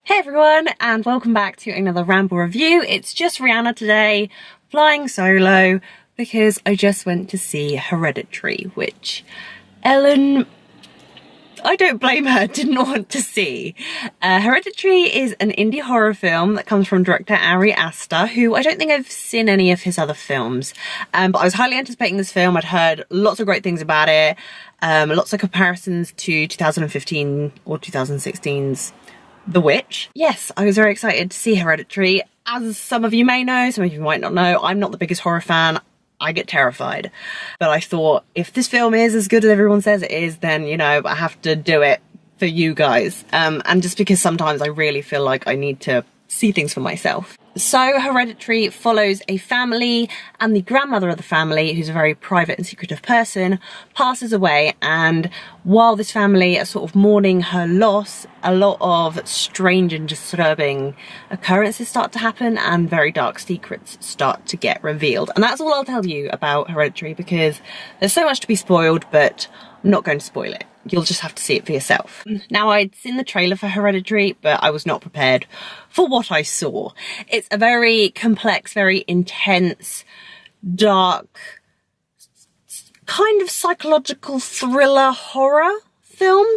Hey everyone, and welcome back to another Ramble review. It's just Rihanna today, flying solo, because I just went to see Hereditary, which Ellen, I don't blame her, didn't want to see. Hereditary is an indie horror film that comes from director Ari Aster, who I don't think I've seen any of his other films, but I was highly anticipating this film. I'd heard lots of great things about it, lots of comparisons to 2015 or 2016's The Witch. Yes, I was very excited to see Hereditary. As some of you may know, some of you might not know, I'm not the biggest horror fan. I get terrified. But I thought, if this film is as good as everyone says it is, then, you know, I have to do it for you guys. And just because sometimes I really feel like I need to see things for myself. So Hereditary follows a family, and the grandmother of the family, who's a very private and secretive person, passes away, and while this family are sort of mourning her loss, a lot of strange and disturbing occurrences start to happen and very dark secrets start to get revealed. And that's all I'll tell you about Hereditary, because there's so much to be spoiled, but I'm not going to spoil it. You'll just have to see it for yourself. Now, I'd seen the trailer for Hereditary, but I was not prepared for what I saw. It's a very complex, very intense, dark, kind of psychological thriller horror film,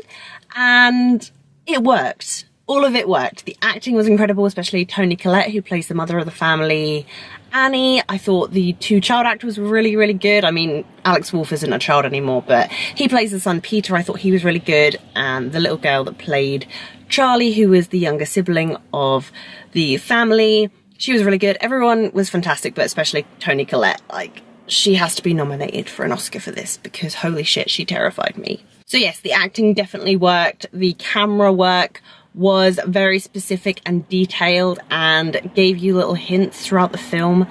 and it worked. All of it worked. The acting was incredible, especially Toni Collette, who plays the mother of the family. Annie, I thought the two child actors were really, really good. I mean, Alex Wolff isn't a child anymore, but he plays the son Peter. I thought he was really good. And the little girl that played Charlie, who was the younger sibling of the family, she was really good. Everyone was fantastic, but especially Toni Collette. Like, she has to be nominated for an Oscar for this, because holy shit, she terrified me. So yes, the acting definitely worked. The camera work was very specific and detailed and gave you little hints throughout the film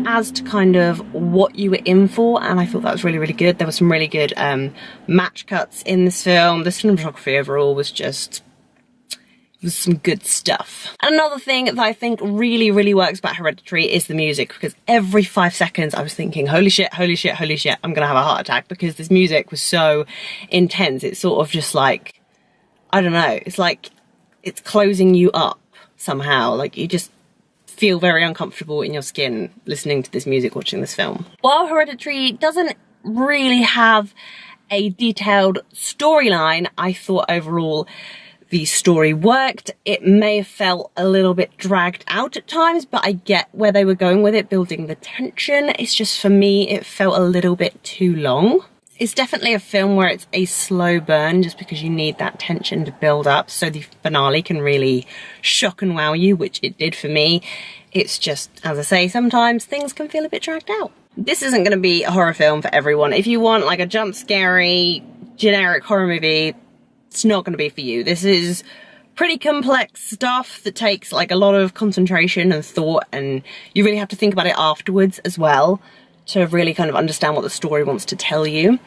as to kind of what you were in for, and I thought that was really, really good. There were some really good match cuts in this film. The cinematography overall was just, it was some good stuff. And another thing that I think really, really works about Hereditary is the music, because every 5 seconds I was thinking, holy shit, holy shit, holy shit, I'm gonna have a heart attack, because this music was so intense. It's sort of just like, I don't know, it's like it's closing you up somehow. Like, you just feel very uncomfortable in your skin listening to this music, watching this film. While Hereditary doesn't really have a detailed storyline, I thought overall the story worked. It may have felt a little bit dragged out at times, but I get where they were going with it, building the tension. It's just, for me, it felt a little bit too long. It's definitely a film where it's a slow burn, just because you need that tension to build up so the finale can really shock and wow you, which it did for me. It's just, as I say, sometimes things can feel a bit dragged out. This isn't going to be a horror film for everyone. If you want like a jump scary, generic horror movie, it's not going to be for you. This is pretty complex stuff that takes like a lot of concentration and thought, and you really have to think about it afterwards as well to really kind of understand what the story wants to tell you.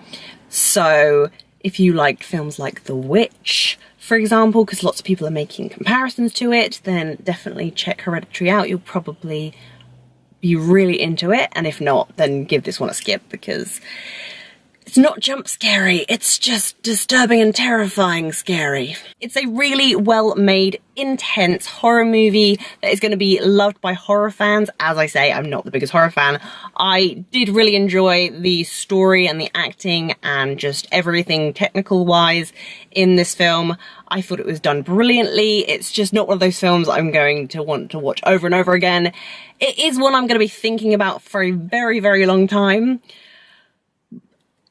So if you liked films like The Witch, for example, because lots of people are making comparisons to it, then definitely check Hereditary out. You'll probably be really into it, and if not, then give this one a skip, because it's not jump scary, it's just disturbing and terrifying scary. It's a really well-made, intense horror movie that is going to be loved by horror fans. As I say, I'm not the biggest horror fan. I did really enjoy the story and the acting and just everything technical-wise in this film. I thought it was done brilliantly. It's just not one of those films I'm going to want to watch over and over again. It is one I'm going to be thinking about for a very, very long time.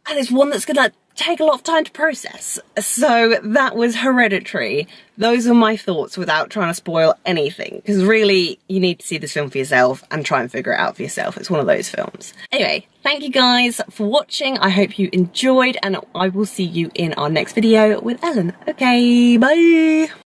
And it's one that's gonna take a lot of time to process. So that was Hereditary. Those are my thoughts without trying to spoil anything, because really you need to see this film for yourself and try and figure it out for yourself. It's one of those films. Anyway, thank you guys for watching. I hope you enjoyed, and I will see you in our next video with Ellen. Okay, bye!